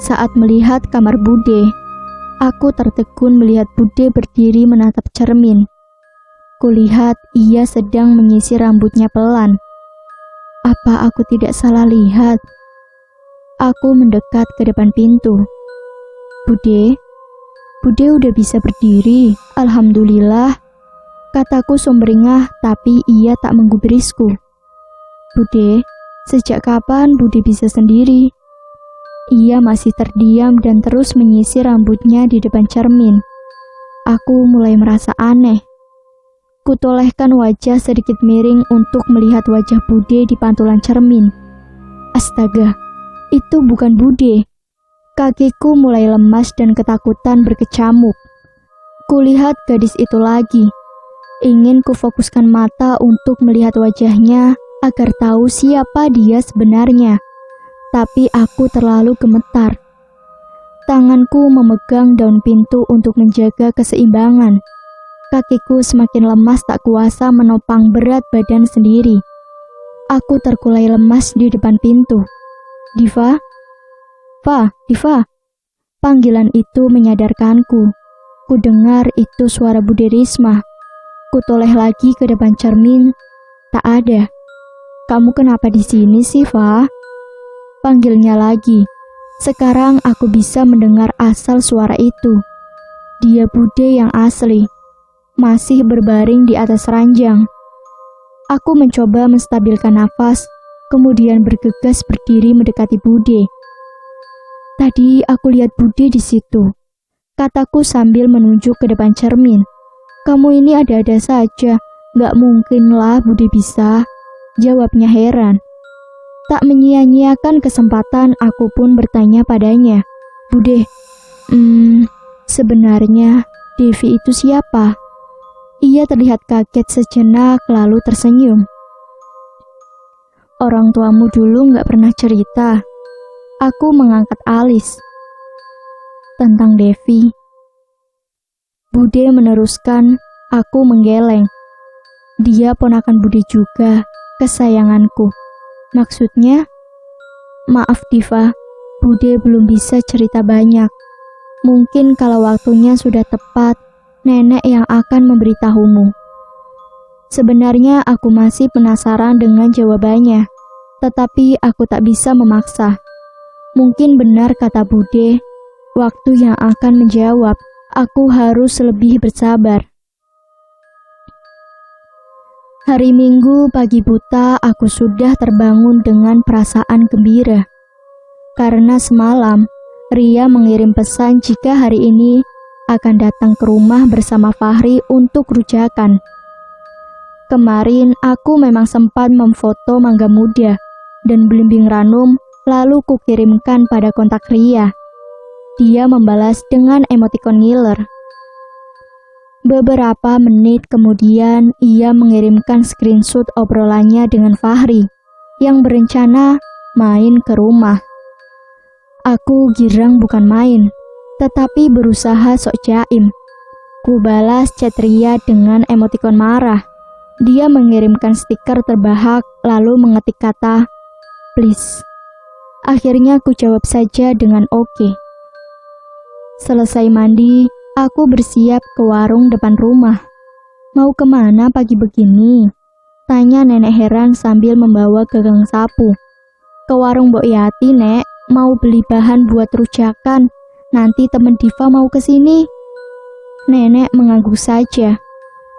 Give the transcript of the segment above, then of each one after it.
Saat melihat kamar Bude, aku tertegun melihat Bude berdiri menatap cermin. Kulihat ia sedang menyisir rambutnya pelan. Apa aku tidak salah lihat? Aku mendekat ke depan pintu. Bude udah bisa berdiri, alhamdulillah. Kataku sumringah, tapi ia tak menggubrisku. Bude, sejak kapan Bude bisa sendiri? Ia masih terdiam dan terus menyisir rambutnya di depan cermin. Aku mulai merasa aneh. Kutolehkan wajah sedikit miring untuk melihat wajah Bude di pantulan cermin. Astaga, itu bukan Bude. Kakiku mulai lemas dan ketakutan berkecamuk. Kulihat gadis itu lagi. Ingin kufokuskan mata untuk melihat wajahnya agar tahu siapa dia sebenarnya. Tapi aku terlalu gemetar. Tanganku memegang daun pintu untuk menjaga keseimbangan. Kakiku semakin lemas tak kuasa menopang berat badan sendiri. Aku terkulai lemas di depan pintu. Diva? Diva. Panggilan itu menyadarkanku. Kudengar itu suara Bude Risma. Kutoleh lagi ke depan cermin. Tak ada. Kamu kenapa di sini sih, Va? Panggilnya lagi. Sekarang aku bisa mendengar asal suara itu. Dia Bude yang asli. Masih berbaring di atas ranjang. Aku mencoba menstabilkan nafas, kemudian bergegas berdiri mendekati Bude. Tadi aku lihat Bude di situ. Kataku sambil menunjuk ke depan cermin. Kamu ini ada-ada saja. Gak mungkinlah Bude bisa. Jawabnya heran. Tak menyia-nyiakan kesempatan, aku pun bertanya padanya. Bude, sebenarnya Devi itu siapa? Ia terlihat kaget sejenak lalu tersenyum. Orang tuamu dulu gak pernah cerita. Aku mengangkat alis. Tentang Devi. Bude meneruskan, aku menggeleng. Dia ponakan Bude juga, kesayanganku. Maksudnya, maaf Diva, Bude belum bisa cerita banyak. Mungkin kalau waktunya sudah tepat, nenek yang akan memberitahumu. Sebenarnya aku masih penasaran dengan jawabannya, tetapi aku tak bisa memaksa. Mungkin benar kata Bude, waktu yang akan menjawab, aku harus lebih bersabar. Hari Minggu pagi buta aku sudah terbangun dengan perasaan gembira. Karena semalam, Ria mengirim pesan jika hari ini akan datang ke rumah bersama Fahri untuk rujakan. Kemarin aku memang sempat memfoto mangga muda dan belimbing ranum lalu kukirimkan pada kontak Ria. Dia membalas dengan emotikon ngiler. Beberapa menit kemudian, ia mengirimkan screenshot obrolannya dengan Fahri yang berencana main ke rumah. Aku girang bukan main, tetapi berusaha sok jaim. Ku balas chat Ria dengan emotikon marah. Dia mengirimkan stiker terbahak lalu mengetik kata, please. Akhirnya ku jawab saja dengan oke. Selesai mandi, aku bersiap ke warung depan rumah. Mau kemana pagi begini? Tanya nenek heran sambil membawa gagang sapu. Ke warung Mbok Yati, Nek. Mau beli bahan buat rujakan. Nanti temen Diva mau kesini. Nenek mengangguk saja.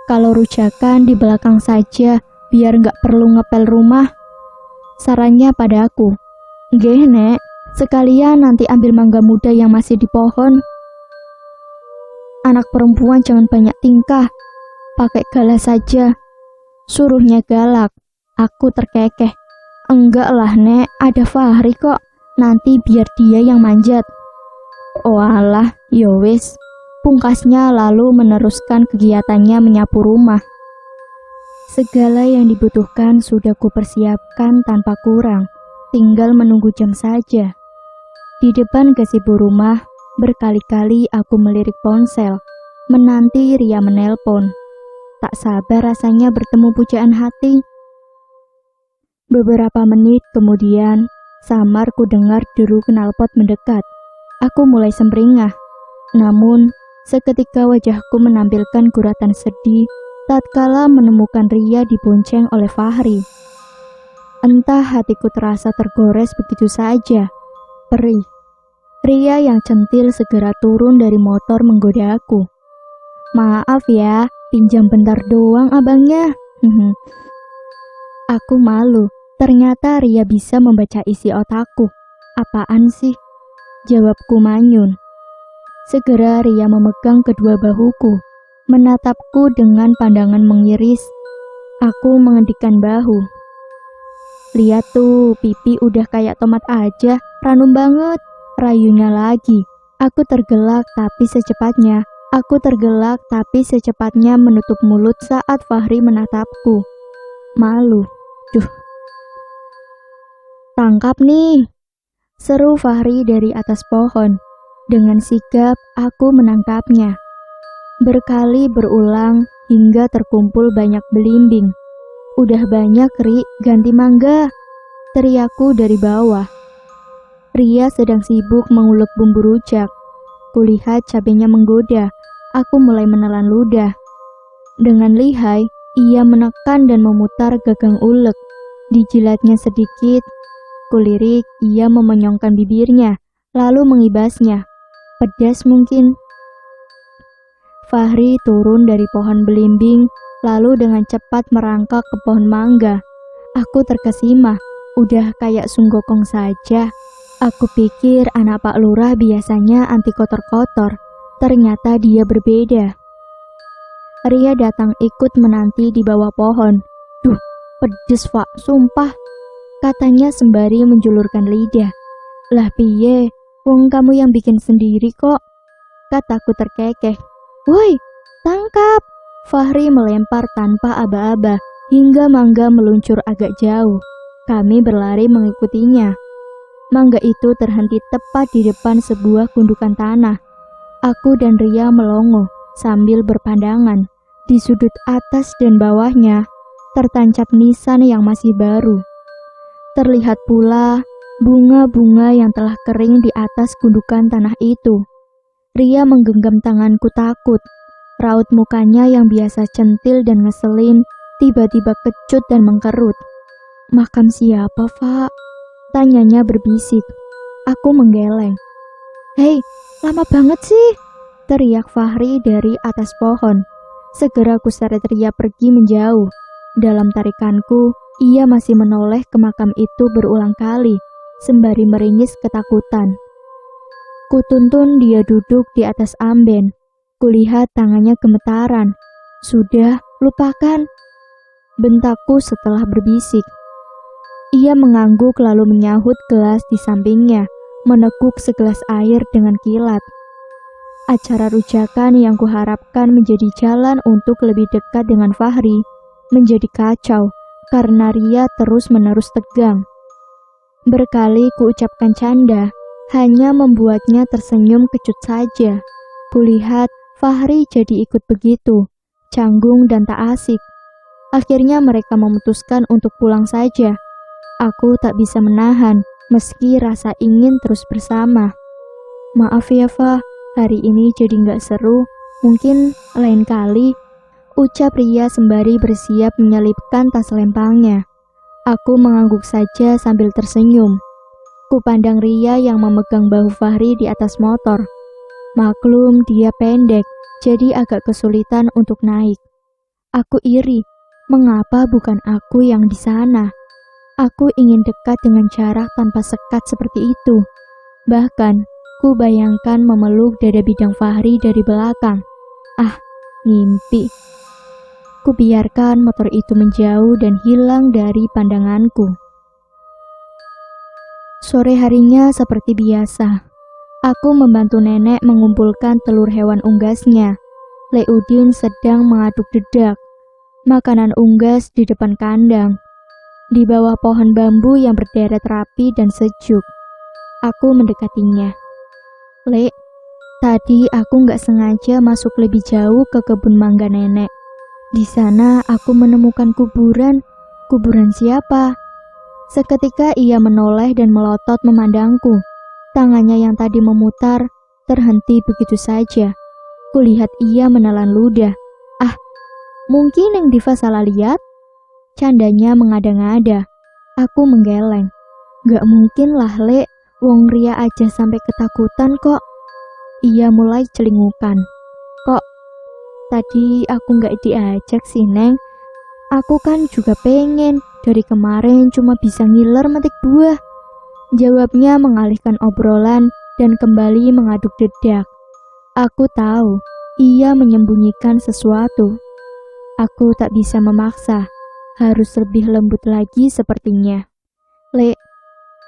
Kalau rujakan di belakang saja, biar gak perlu ngepel rumah. Sarannya padaku. Nggih, Nek. Sekalian nanti ambil mangga muda yang masih di pohon. Anak perempuan jangan banyak tingkah. Pakai galas saja. Suruhnya galak. Aku terkekeh. Enggak lah, Nek. Ada Fahri kok. Nanti biar dia yang manjat. Oh alah, yowes. Pungkasnya lalu meneruskan kegiatannya menyapu rumah. Segala yang dibutuhkan sudah kupersiapkan tanpa kurang, tinggal menunggu jam saja. Di depan gazebo rumah, berkali-kali aku melirik ponsel, menanti Ria menelpon. Tak sabar rasanya bertemu pujaan hati. Beberapa menit kemudian, samar ku dengar deru knalpot mendekat. Aku mulai sembringah. Namun, seketika wajahku menampilkan guratan sedih tatkala menemukan Ria dibonceng oleh Fahri. Entah hatiku terasa tergores begitu saja. Perih. Ria yang centil segera turun dari motor menggoda aku. Maaf ya, pinjam bentar doang abangnya. Aku malu. Ternyata Ria bisa membaca isi otakku. Apaan sih? Jawabku manyun. Segera Ria memegang kedua bahuku, menatapku dengan pandangan mengiris. Aku mengendikkan bahu. Lihat tuh, pipi udah kayak tomat aja, ranum banget. Rayunya lagi. Aku tergelak tapi secepatnya menutup mulut saat Fahri menatapku. Malu. Duh. Tangkap nih, seru Fahri dari atas pohon. Dengan sigap, aku menangkapnya. Berkali berulang hingga terkumpul banyak belimbing. Udah banyak, Ri, ganti mangga, teriakku dari bawah. Ria sedang sibuk mengulek bumbu rujak. Kulihat cabenya menggoda, aku mulai menelan ludah. Dengan lihai, ia menekan dan memutar gagang ulek. Dijilatnya sedikit, kulirik ia memonyongkan bibirnya, lalu mengibasnya. Pedas mungkin. Fahri turun dari pohon belimbing, lalu dengan cepat merangkak ke pohon mangga. Aku terkesima, udah kayak sunggokong saja. Aku pikir anak Pak Lurah biasanya anti kotor-kotor, ternyata dia berbeda. Ria datang ikut menanti di bawah pohon. Duh, pedes Pak, sumpah, katanya sembari menjulurkan lidah. Lah piye? Wong kamu yang bikin sendiri kok, kataku terkekeh. Woi, tangkap! Fahri melempar tanpa aba-aba hingga mangga meluncur agak jauh. Kami berlari mengikutinya. Mangga itu terhenti tepat di depan sebuah gundukan tanah. Aku dan Ria melongo sambil berpandangan. Di sudut atas dan bawahnya tertancap nisan yang masih baru. Terlihat pula bunga-bunga yang telah kering di atas gundukan tanah itu. Ria menggenggam tanganku takut. Raut mukanya yang biasa centil dan ngeselin tiba-tiba kecut dan mengkerut. Makam siapa, Pak? Tanyanya berbisik. Aku menggeleng. Hei, lama banget sih, teriak Fahri dari atas pohon. Segera kuseret Ria pergi menjauh. Dalam tarikanku, ia masih menoleh ke makam itu berulang kali, sembari meringis ketakutan. Kutuntun dia duduk di atas amben. Kulihat tangannya gemetaran. Sudah, lupakan, bentakku setelah berbisik. Ia mengangguk lalu menyahut gelas di sampingnya, meneguk segelas air dengan kilat. Acara rujakan yang kuharapkan menjadi jalan untuk lebih dekat dengan Fahri menjadi kacau karena Ria terus-menerus tegang. Berkali kuucapkan canda, hanya membuatnya tersenyum kecut saja. Kulihat Fahri jadi ikut begitu, canggung dan tak asik. Akhirnya mereka memutuskan untuk pulang saja. Aku tak bisa menahan, meski rasa ingin terus bersama. Maaf ya, Fa, hari ini jadi nggak seru. Mungkin lain kali, ucap Ria sembari bersiap menyelipkan tas lempangnya. Aku mengangguk saja sambil tersenyum. Kupandang Ria yang memegang bahu Fahri di atas motor. Maklum dia pendek, jadi agak kesulitan untuk naik. Aku iri, mengapa bukan aku yang di sana? Aku ingin dekat dengan jarak tanpa sekat seperti itu. Bahkan, ku bayangkan memeluk dada bidang Fahri dari belakang. Ah, ngimpi. Ku biarkan motor itu menjauh dan hilang dari pandanganku. Sore harinya seperti biasa. Aku membantu nenek mengumpulkan telur hewan unggasnya. Leudin sedang mengaduk dedak. Makanan unggas di depan kandang. Di bawah pohon bambu yang berderet rapi dan sejuk. Aku mendekatinya. "Lek, tadi aku nggak sengaja masuk lebih jauh ke kebun mangga nenek. Di sana aku menemukan kuburan. Kuburan siapa?" Seketika ia menoleh dan melotot memandangku. Tangannya yang tadi memutar, terhenti begitu saja. Kulihat ia menelan ludah. "Ah, mungkin yang Diva salah lihat?" Candanya mengada-ngada. Aku menggeleng. "Gak mungkin lah, Lek. Wong Ria aja sampai ketakutan kok." Ia mulai celingukan. "Kok tadi aku gak diajak sih, Neng? Aku kan juga pengen. Dari kemarin cuma bisa ngiler metik buah." Jawabnya mengalihkan obrolan dan kembali mengaduk dedak. Aku tahu, ia menyembunyikan sesuatu. Aku tak bisa memaksa, harus lebih lembut lagi sepertinya. "Lek,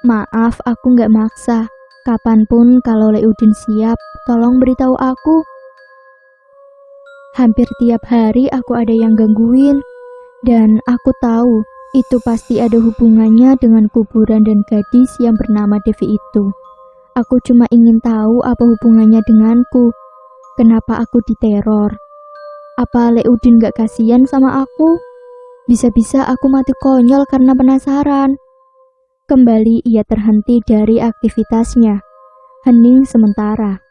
maaf aku nggak maksa. Kapanpun kalau Leudin siap, tolong beritahu aku." Hampir tiap hari aku ada yang gangguin, dan aku tahu itu pasti ada hubungannya dengan kuburan dan gadis yang bernama Devi itu. Aku cuma ingin tahu apa hubungannya denganku. Kenapa aku diteror? Apa Leudin gak kasihan sama aku? Bisa-bisa aku mati konyol karena penasaran. Kembali ia terhenti dari aktivitasnya. Hening sementara.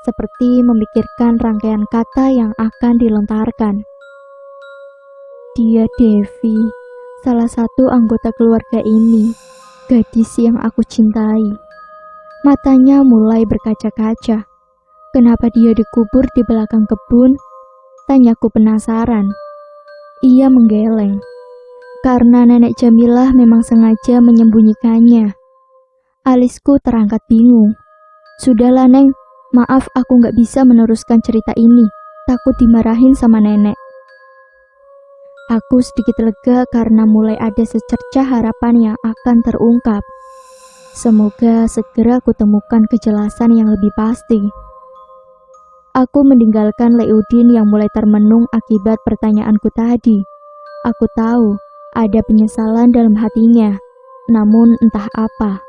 Seperti memikirkan rangkaian kata yang akan dilontarkan. Dia Devi, salah satu anggota keluarga ini, gadis yang aku cintai. Matanya mulai berkaca-kaca. Kenapa dia dikubur di belakang kebun? Tanyaku penasaran. Ia menggeleng. Karena nenek Jamilah memang sengaja menyembunyikannya. Alisku terangkat bingung. "Sudahlah, Neng. Maaf aku gak bisa meneruskan cerita ini. Takut dimarahin sama nenek." Aku sedikit lega karena mulai ada secercah harapan yang akan terungkap. Semoga segera kutemukan kejelasan yang lebih pasti. Aku meninggalkan Leudin yang mulai termenung akibat pertanyaanku tadi. Aku tahu ada penyesalan dalam hatinya, namun entah apa.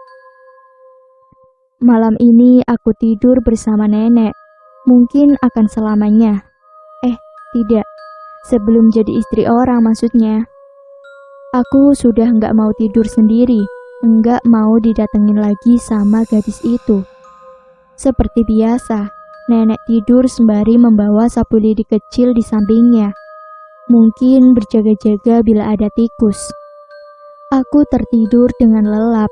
Malam ini aku tidur bersama nenek. Mungkin akan selamanya. Tidak. Sebelum jadi istri orang maksudnya. Aku sudah nggak mau tidur sendiri, nggak mau didatengin lagi sama gadis itu. Seperti biasa, nenek tidur sembari membawa sapu lidi kecil di sampingnya. Mungkin berjaga-jaga bila ada tikus. Aku tertidur dengan lelap,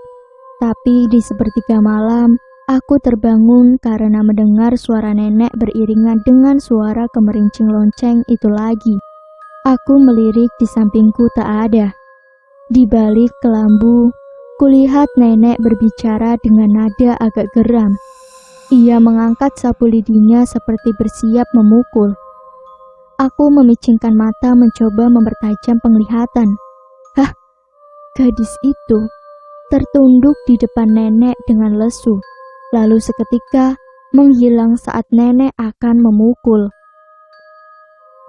tapi di sepertiga malam, aku terbangun karena mendengar suara nenek beriringan dengan suara kemerincing lonceng itu lagi. Aku melirik di sampingku tak ada. Di balik kelambu, kulihat nenek berbicara dengan nada agak geram. Ia mengangkat sapu lidinya seperti bersiap memukul. Aku memicingkan mata mencoba mempertajam penglihatan. Hah, gadis itu tertunduk di depan nenek dengan lesu. Lalu seketika menghilang saat nenek akan memukul.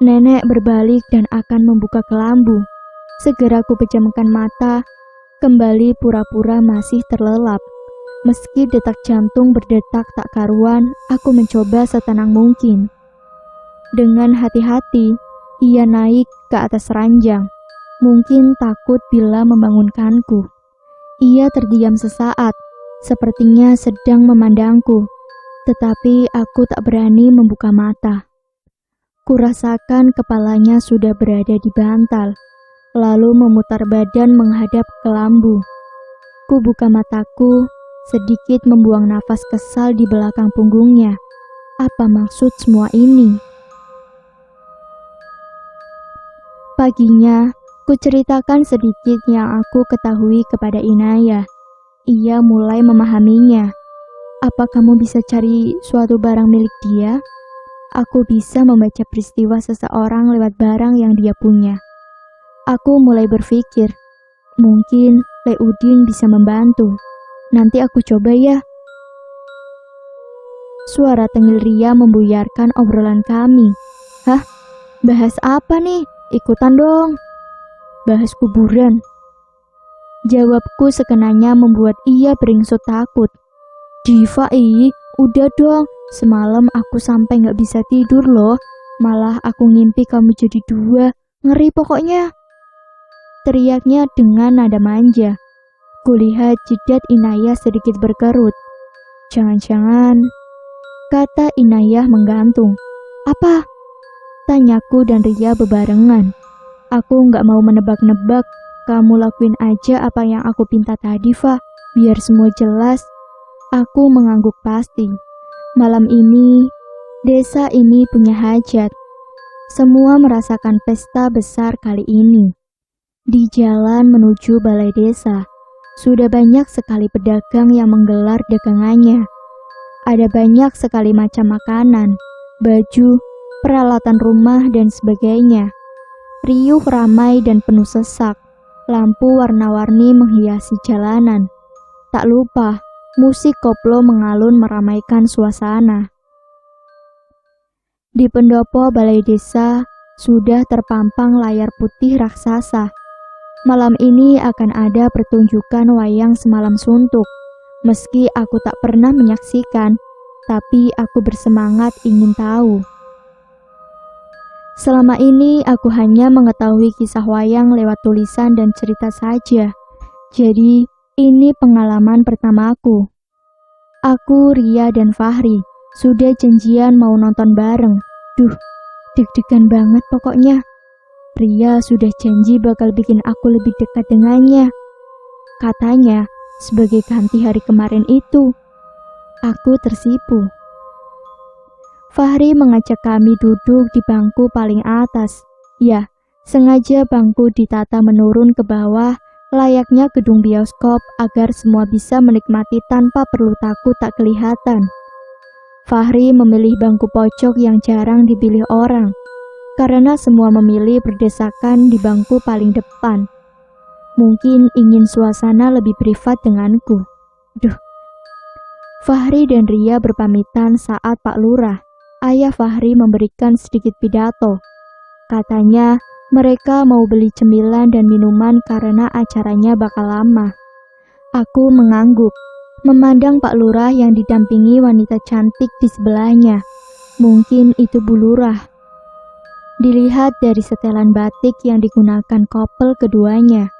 Nenek berbalik dan akan membuka kelambu. Segera ku pejamkan mata, kembali pura-pura masih terlelap. Meski detak jantung berdetak tak karuan, aku mencoba setenang mungkin. Dengan hati-hati, ia naik ke atas ranjang. Mungkin takut bila membangunkanku. Ia terdiam sesaat. Sepertinya sedang memandangku, tetapi aku tak berani membuka mata. Kurasakan kepalanya sudah berada di bantal, lalu memutar badan menghadap ke lambu. Ku buka mataku, sedikit membuang nafas kesal di belakang punggungnya. Apa maksud semua ini? Paginya, ku ceritakan sedikit yang aku ketahui kepada Inaya. Ia mulai memahaminya. Apa kamu bisa cari suatu barang milik dia? Aku bisa membaca peristiwa seseorang lewat barang yang dia punya. Aku mulai berpikir, mungkin Leudin bisa membantu. Nanti aku coba ya. Suara tengil Ria membuyarkan obrolan kami. Hah? Bahas apa nih? Ikutan dong. Bahas kuburan. Jawabku sekenanya membuat ia beringsut takut. Diva, udah dong. Semalam aku sampai gak bisa tidur loh. Malah aku ngimpi kamu jadi dua. Ngeri pokoknya. Teriaknya dengan nada manja. Kulihat jidat Inayah sedikit berkerut. Jangan-jangan, kata Inayah menggantung. Apa? Tanyaku dan Ria bebarengan. Aku gak mau menebak-nebak. Kamu lakuin aja apa yang aku pinta tadi, Fa. Biar semua jelas. Aku mengangguk pasti. Malam ini, desa ini punya hajat. Semua merasakan pesta besar kali ini. Di jalan menuju balai desa, sudah banyak sekali pedagang yang menggelar dagangannya. Ada banyak sekali macam makanan, baju, peralatan rumah, dan sebagainya. Riuh ramai dan penuh sesak. Lampu warna-warni menghiasi jalanan. Tak lupa, musik koplo mengalun meramaikan suasana. Di pendopo balai desa sudah terpampang layar putih raksasa. Malam ini akan ada pertunjukan wayang semalam suntuk. Meski aku tak pernah menyaksikan, tapi aku bersemangat ingin tahu. Selama ini aku hanya mengetahui kisah wayang lewat tulisan dan cerita saja. Jadi ini pengalaman pertamaku. Aku, Ria, dan Fahri sudah janjian mau nonton bareng. Duh, deg-degan banget pokoknya. Ria sudah janji bakal bikin aku lebih dekat dengannya. Katanya sebagai ganti hari kemarin itu. Aku tersipu. Fahri mengajak kami duduk di bangku paling atas. Ya, sengaja bangku ditata menurun ke bawah layaknya gedung bioskop agar semua bisa menikmati tanpa perlu takut tak kelihatan. Fahri memilih bangku pojok yang jarang dipilih orang, karena semua memilih berdesakan di bangku paling depan. Mungkin ingin suasana lebih privat denganku. Duh. Fahri dan Ria berpamitan saat Pak Lurah, ayah Fahri, memberikan sedikit pidato. Katanya mereka mau beli cemilan dan minuman karena acaranya bakal lama. Aku mengangguk, memandang Pak Lurah yang didampingi wanita cantik di sebelahnya. Mungkin itu Bu Lurah. Dilihat dari setelan batik yang digunakan couple keduanya.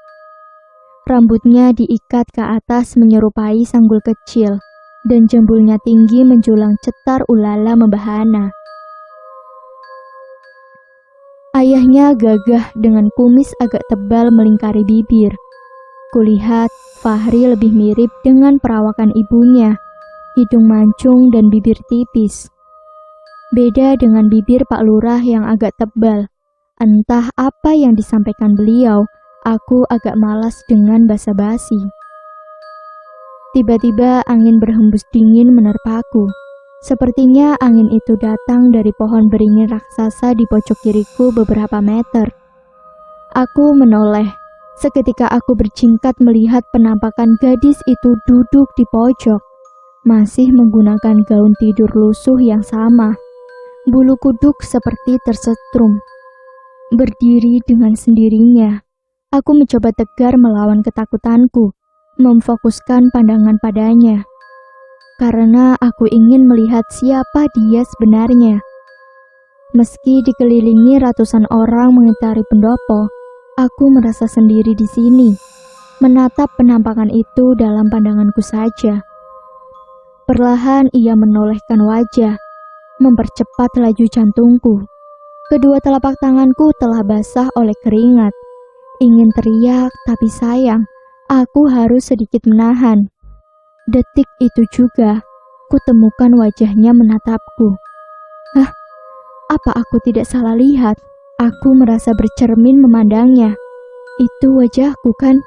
Rambutnya diikat ke atas menyerupai sanggul kecil, dan jembulnya tinggi menjulang cetar ulala membahana. Ayahnya gagah dengan kumis agak tebal melingkari bibir. Kulihat Fahri lebih mirip dengan perawakan ibunya, hidung mancung dan bibir tipis. Beda dengan bibir Pak Lurah yang agak tebal. Entah apa yang disampaikan beliau, aku agak malas dengan basa-basi. Tiba-tiba angin berhembus dingin menerpaku. Sepertinya angin itu datang dari pohon beringin raksasa di pojok kiriku beberapa meter. Aku menoleh. Seketika aku berjingkat melihat penampakan gadis itu duduk di pojok. Masih menggunakan gaun tidur lusuh yang sama. Bulu kuduk seperti tersetrum. Berdiri dengan sendirinya. Aku mencoba tegar melawan ketakutanku. Memfokuskan pandangan padanya, karena aku ingin melihat siapa dia sebenarnya. Meski dikelilingi ratusan orang mengitari pendopo, aku merasa sendiri di sini, menatap penampakan itu dalam pandanganku saja. Perlahan ia menolehkan wajah, mempercepat laju jantungku. Kedua telapak tanganku telah basah oleh keringat. Ingin teriak, tapi sayang, aku harus sedikit menahan. Detik itu juga, kutemukan wajahnya menatapku. Hah? Apa aku tidak salah lihat? Aku merasa bercermin memandangnya. Itu wajahku kan?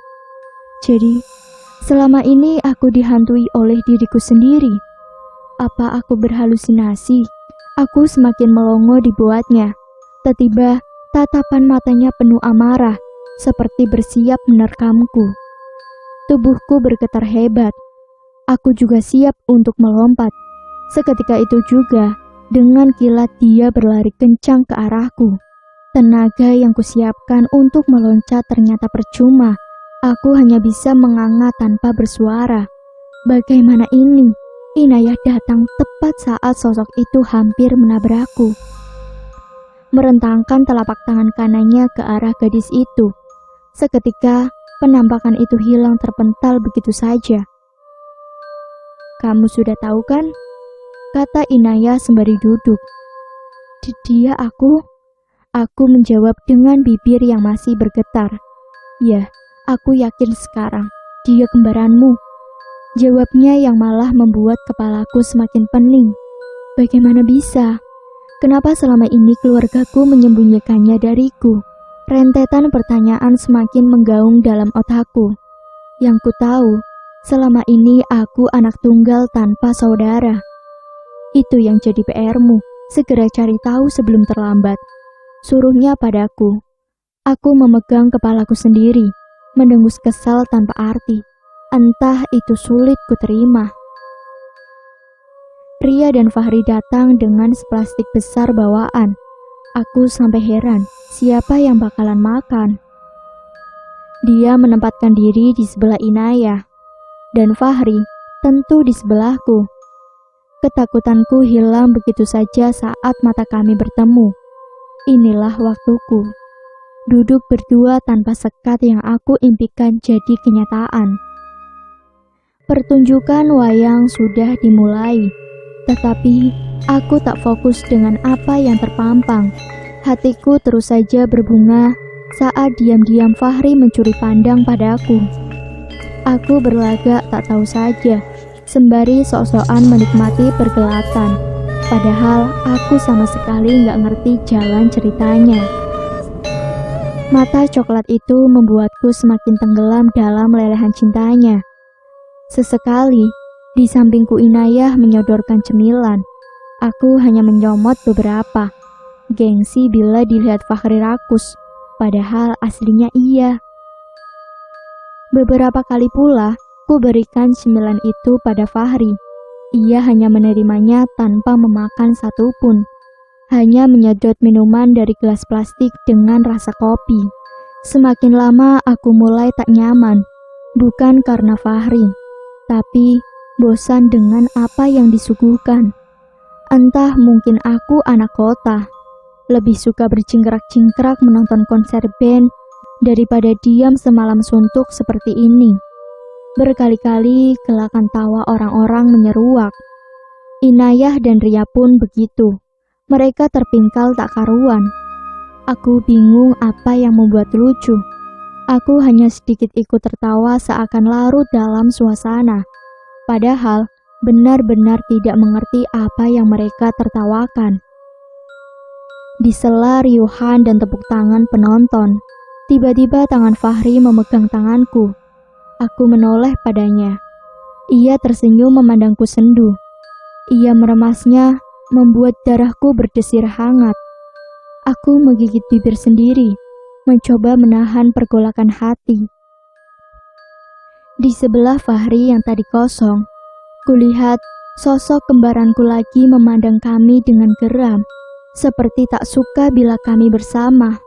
Jadi, selama ini aku dihantui oleh diriku sendiri. Apa aku berhalusinasi? Aku semakin melongo dibuatnya. Tiba-tiba, tatapan matanya penuh amarah, seperti bersiap menerkamku. Tubuhku bergetar hebat. Aku juga siap untuk melompat. Seketika itu juga, dengan kilat dia berlari kencang ke arahku. Tenaga yang kusiapkan untuk meloncat ternyata percuma. Aku hanya bisa menganga tanpa bersuara. Bagaimana ini? Inayah datang tepat saat sosok itu hampir menabrakku. Merentangkan telapak tangan kanannya ke arah gadis itu. Seketika, penampakan itu hilang terpental begitu saja. "Kamu sudah tahu kan?" kata Inayah sembari duduk. Dia aku menjawab dengan bibir yang masih bergetar. "Ya, aku yakin sekarang, dia kembaranmu." Jawabnya yang malah membuat kepalaku semakin pening. Bagaimana bisa? Kenapa selama ini keluargaku menyembunyikannya dariku? Rentetan pertanyaan semakin menggaung dalam otakku. Yang ku tahu, selama ini aku anak tunggal tanpa saudara. Itu yang jadi PR-mu, segera cari tahu sebelum terlambat. Suruhnya padaku. Aku memegang kepalaku sendiri, mendengus kesal tanpa arti. Entah itu sulit kuterima. Ria dan Fahri datang dengan seplastik besar bawaan. Aku sampai heran, siapa yang bakalan makan? Dia menempatkan diri di sebelah Inayah, dan Fahri tentu di sebelahku. Ketakutanku hilang begitu saja saat mata kami bertemu. Inilah waktuku. Duduk berdua tanpa sekat yang aku impikan jadi kenyataan. Pertunjukan wayang sudah dimulai, tetapi aku tak fokus dengan apa yang terpampang. Hatiku terus saja berbunga saat diam-diam Fahri mencuri pandang padaku. Aku berlagak tak tahu saja, sembari sok-sokan menikmati pergelatan. Padahal aku sama sekali nggak ngerti jalan ceritanya. Mata coklat itu membuatku semakin tenggelam dalam lelehan cintanya. Sesekali, di sampingku Inayah menyodorkan cemilan. Aku hanya menyomot beberapa. Gengsi bila dilihat Fahri rakus, padahal aslinya iya. Beberapa kali pula, ku berikan cemilan itu pada Fahri. Ia hanya menerimanya tanpa memakan satupun. Hanya menyedot minuman dari gelas plastik dengan rasa kopi. Semakin lama aku mulai tak nyaman, bukan karena Fahri, tapi bosan dengan apa yang disuguhkan. Entah mungkin aku anak kota, lebih suka bercingkrak-cingkrak menonton konser band daripada diam semalam suntuk seperti ini. Berkali-kali gelakan tawa orang-orang menyeruak. Inayah dan Ria pun begitu. Mereka terpingkal tak karuan. Aku bingung apa yang membuat lucu. Aku hanya sedikit ikut tertawa seakan larut dalam suasana. Padahal benar-benar tidak mengerti apa yang mereka tertawakan. Di sela riuhan dan tepuk tangan penonton, tiba-tiba tangan Fahri memegang tanganku. Aku menoleh padanya. Ia tersenyum memandangku sendu. Ia meremasnya, membuat darahku berdesir hangat. Aku menggigit bibir sendiri, mencoba menahan pergolakan hati. Di sebelah Fahri yang tadi kosong, kulihat sosok kembaranku lagi memandang kami dengan geram, seperti tak suka bila kami bersama.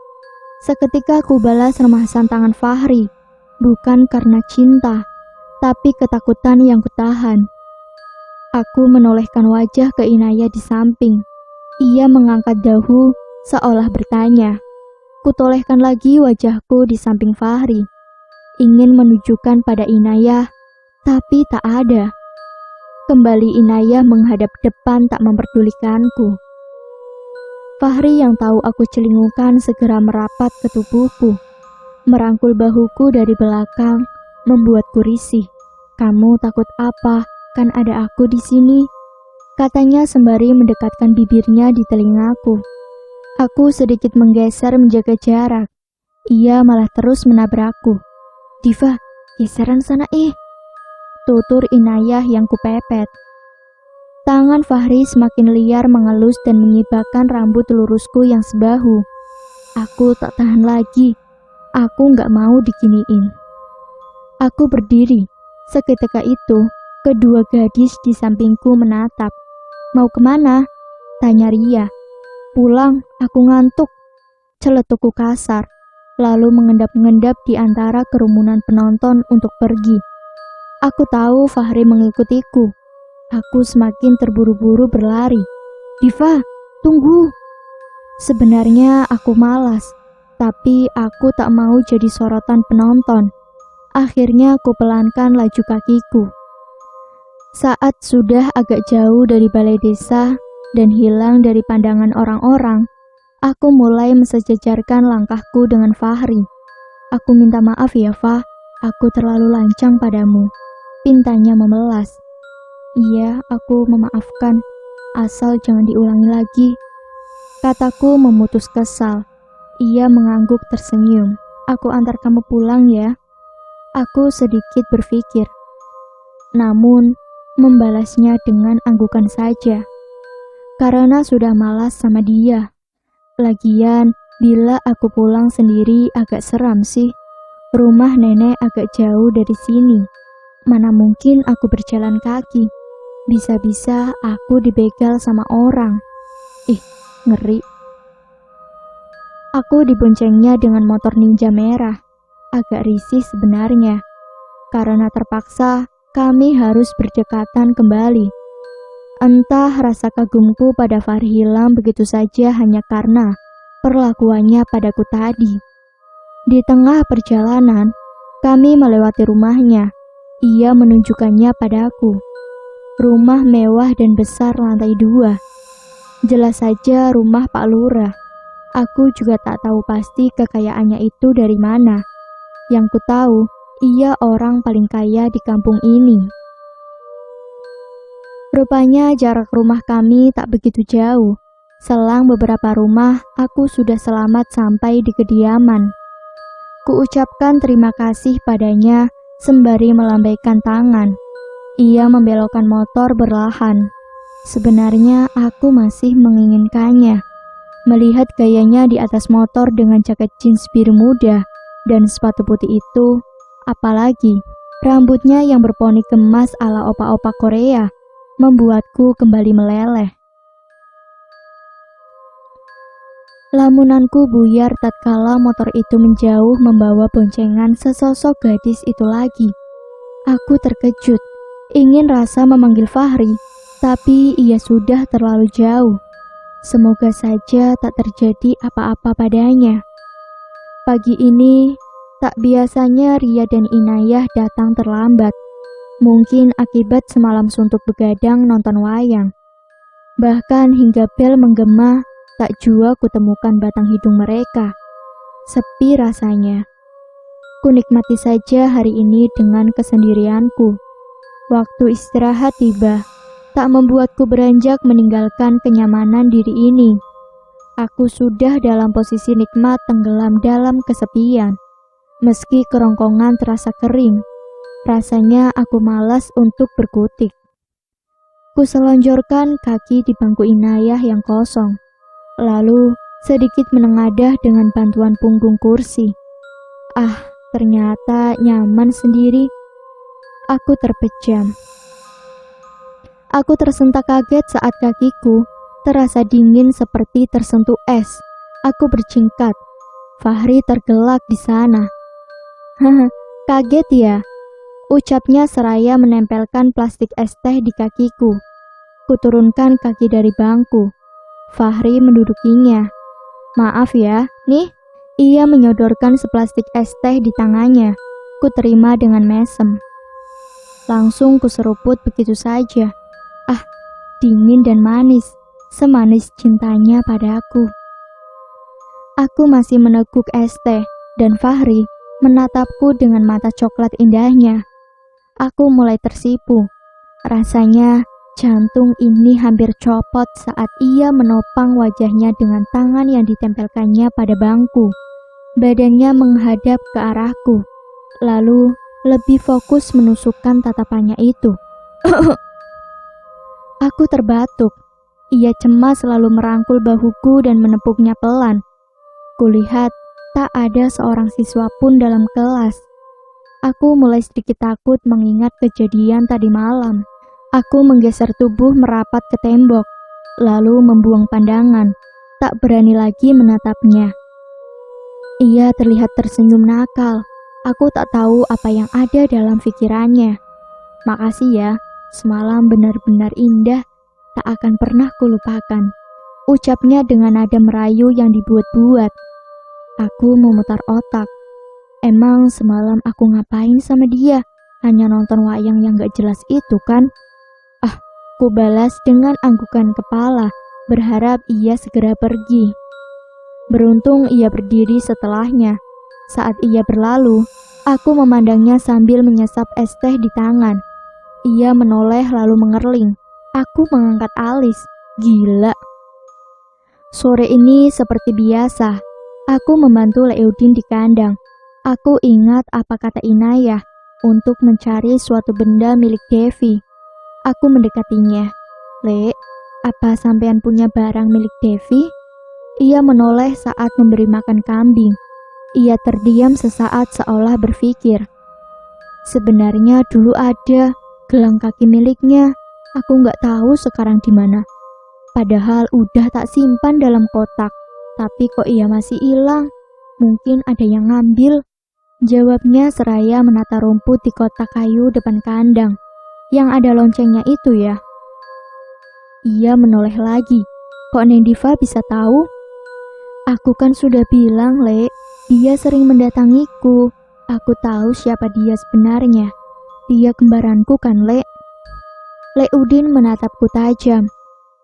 Seketika ku balas remasan tangan Fahri, bukan karena cinta, tapi ketakutan yang kutahan. Aku menolehkan wajah ke Inayah di samping. Ia mengangkat dahu seolah bertanya. Kutolehkan lagi wajahku di samping Fahri, ingin menunjukkan pada Inayah, tapi tak ada. Kembali Inayah menghadap depan tak memperdulikanku. Fahri yang tahu aku celingukan segera merapat ke tubuhku, merangkul bahuku dari belakang, membuatku risih. "Kamu takut apa? Kan ada aku di sini," katanya sembari mendekatkan bibirnya di telingaku. Aku sedikit menggeser menjaga jarak. Ia malah terus menabrakku. "Diva, geseran sana tutur Inayah yang kupepet. Tangan Fahri semakin liar mengelus dan mengibahkan rambut lurusku yang sebahu. Aku tak tahan lagi. Aku gak mau diginiin. Aku berdiri. Seketika itu, kedua gadis di sampingku menatap. Mau kemana? Tanya Ria. Pulang, aku ngantuk. Celetukku kasar, lalu mengendap-endap di antara kerumunan penonton untuk pergi. Aku tahu Fahri mengikutiku. Aku semakin terburu-buru berlari. Diva, tunggu. Sebenarnya aku malas, tapi aku tak mau jadi sorotan penonton. Akhirnya aku pelankan laju kakiku. Saat sudah agak jauh dari balai desa dan hilang dari pandangan orang-orang, aku mulai mensejajarkan langkahku dengan Fahri. Aku minta maaf ya, Fah, aku terlalu lancang padamu. Pintanya memelas. Iya, aku memaafkan, asal jangan diulangi lagi. Kataku memutus kesal. Ia mengangguk tersenyum. Aku antar kamu pulang ya. Aku sedikit berpikir. Namun, membalasnya dengan anggukan saja. Karena sudah malas sama dia. Lagian, bila aku pulang sendiri agak seram sih. Rumah nenek agak jauh dari sini. Mana mungkin aku berjalan kaki. Bisa-bisa aku dibegal sama orang. Ih, ngeri. Aku diboncengnya dengan motor ninja merah. Agak risih sebenarnya. Karena terpaksa kami harus berdekatan kembali. Entah rasa kagumku pada Fahri hilang begitu saja hanya karena perlakuannya padaku tadi. Di tengah perjalanan, kami melewati rumahnya. Ia menunjukkannya padaku. Rumah mewah dan besar lantai 2. Jelas saja rumah Pak Lurah. Aku juga tak tahu pasti kekayaannya itu dari mana. Yang ku tahu, ia orang paling kaya di kampung ini. Rupanya jarak rumah kami tak begitu jauh. Selang beberapa rumah, aku sudah selamat sampai di kediaman. Kuucapkan terima kasih padanya sembari melambaikan tangan. Ia membelokkan motor berlahan. Sebenarnya aku masih menginginkannya. Melihat gayanya di atas motor dengan jaket jeans biru muda dan sepatu putih itu, apalagi rambutnya yang berponi kemas ala opa-opa Korea, membuatku kembali meleleh. Lamunanku buyar tatkala motor itu menjauh membawa boncengan sesosok gadis itu lagi. Aku terkejut, ingin rasa memanggil Fahri, tapi ia sudah terlalu jauh. Semoga saja tak terjadi apa-apa padanya. Pagi ini, tak biasanya Ria dan Inayah datang terlambat. Mungkin akibat semalam suntuk begadang nonton wayang. Bahkan hingga bel menggema, tak jua kutemukan batang hidung mereka. Sepi rasanya. Kunikmati saja hari ini dengan kesendirianku. Waktu istirahat tiba, tak membuatku beranjak meninggalkan kenyamanan diri ini. Aku sudah dalam posisi nikmat tenggelam dalam kesepian. Meski kerongkongan terasa kering, rasanya aku malas untuk berkutik. Kuselonjorkan kaki di bangku Inayah yang kosong, lalu sedikit menengadah dengan bantuan punggung kursi. Ternyata nyaman sendiri. Aku terpejam. Aku tersentak kaget saat kakiku terasa dingin seperti tersentuh es. Aku berjingkat. Fahri tergelak di sana. Haha, kaget ya? Ucapnya seraya menempelkan plastik es teh di kakiku. Kuturunkan kaki dari bangku. Fahri mendudukinya. Maaf ya, nih. Ia menyodorkan seplastik es teh di tangannya. Kuterima dengan mesem. Langsung kuseruput begitu saja. Dingin dan manis, semanis cintanya padaku. Aku masih meneguk es teh, dan Fahri menatapku dengan mata coklat indahnya. Aku mulai tersipu. Rasanya jantung ini hampir copot saat ia menopang wajahnya dengan tangan yang ditempelkannya pada bangku. Badannya menghadap ke arahku, lalu lebih fokus menusukkan tatapannya itu. Aku terbatuk. Ia cemas lalu merangkul bahuku dan menepuknya pelan. Kulihat tak ada seorang siswa pun dalam kelas. Aku mulai sedikit takut mengingat kejadian tadi malam. Aku menggeser tubuh merapat ke tembok, lalu membuang pandangan, tak berani lagi menatapnya. Ia terlihat tersenyum nakal. Aku tak tahu apa yang ada dalam pikirannya. Makasih ya, semalam benar-benar indah, tak akan pernah kulupakan. Ucapnya dengan nada merayu yang dibuat-buat. Aku memutar otak. Emang semalam aku ngapain sama dia? Hanya nonton wayang yang gak jelas itu kan? Ku balas dengan anggukan kepala, berharap ia segera pergi. Beruntung ia berdiri setelahnya. Saat ia berlalu, aku memandangnya sambil menyesap es teh di tangan. Ia menoleh lalu mengerling. Aku mengangkat alis. Gila. Sore ini seperti biasa. Aku membantu Leudin di kandang. Aku ingat apa kata Inayah untuk mencari suatu benda milik Devi. Aku mendekatinya. Le, apa sampean punya barang milik Devi? Ia menoleh saat memberi makan kambing. Ia terdiam sesaat seolah berpikir. Sebenarnya dulu ada gelang kaki miliknya. Aku nggak tahu sekarang di mana. Padahal udah tak simpan dalam kotak. Tapi kok ia masih hilang? Mungkin ada yang ngambil. Jawabnya seraya menata rumput di kotak kayu depan kandang. Yang ada loncengnya itu ya. Ia menoleh lagi. Kok Neng Diva bisa tahu? Aku kan sudah bilang, Le. Dia sering mendatangiku. Aku tahu siapa dia sebenarnya. Dia kembaranku kan, Le. Leudin menatapku tajam.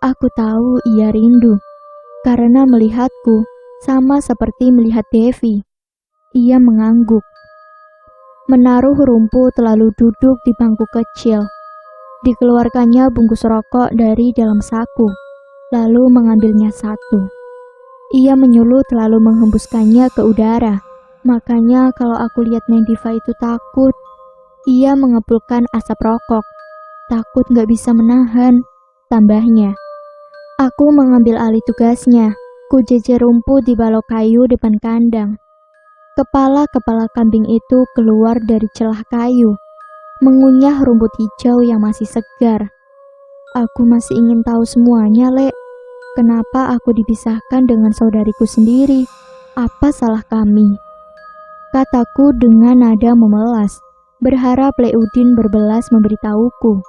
Aku tahu ia rindu. Karena melihatku sama seperti melihat Devi. Ia mengangguk. Menaruh rumput lalu duduk di bangku kecil. Dikeluarkannya bungkus rokok dari dalam saku, lalu mengambilnya satu. Ia menyulut lalu menghembuskannya ke udara. Makanya kalau aku lihat Neng Diva itu takut. Ia mengepulkan asap rokok. Takut gak bisa menahan, tambahnya. Aku mengambil alih tugasnya. Ku jejer rumput di balok kayu depan kandang. Kepala-kepala kambing itu keluar dari celah kayu, mengunyah rumput hijau yang masih segar. Aku masih ingin tahu semuanya, Le. Kenapa aku dipisahkan dengan saudariku sendiri? Apa salah kami? Kataku dengan nada memelas, berharap Leudin berbelas memberitahuku.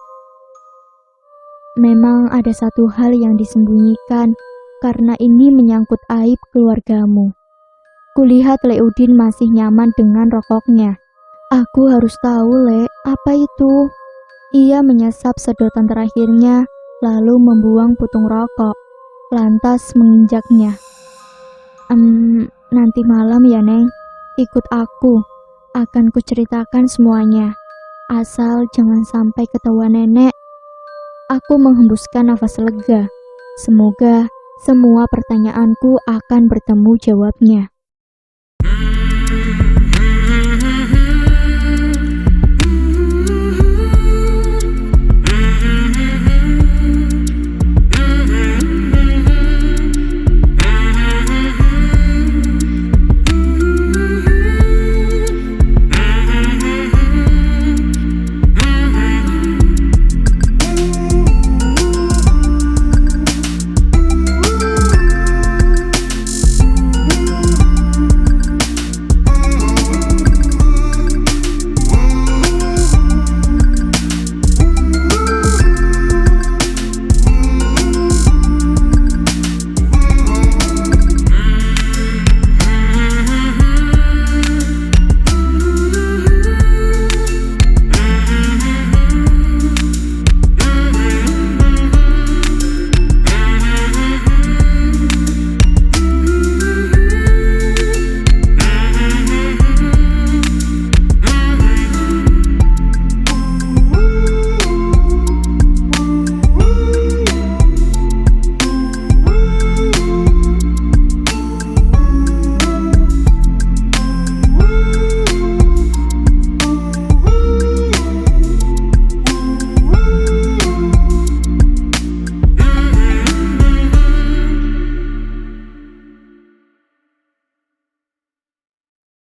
Memang ada satu hal yang disembunyikan, karena ini menyangkut aib keluargamu. Kulihat Leudin masih nyaman dengan rokoknya. Aku harus tahu, Le, apa itu? Ia menyesap sedotan terakhirnya, lalu membuang putung rokok, lantas menginjaknya. Nanti malam ya, Neng. Ikut aku. Akan kuceritakan semuanya. Asal jangan sampai ketahuan nenek. Aku menghembuskan nafas lega. Semoga semua pertanyaanku akan bertemu jawabnya.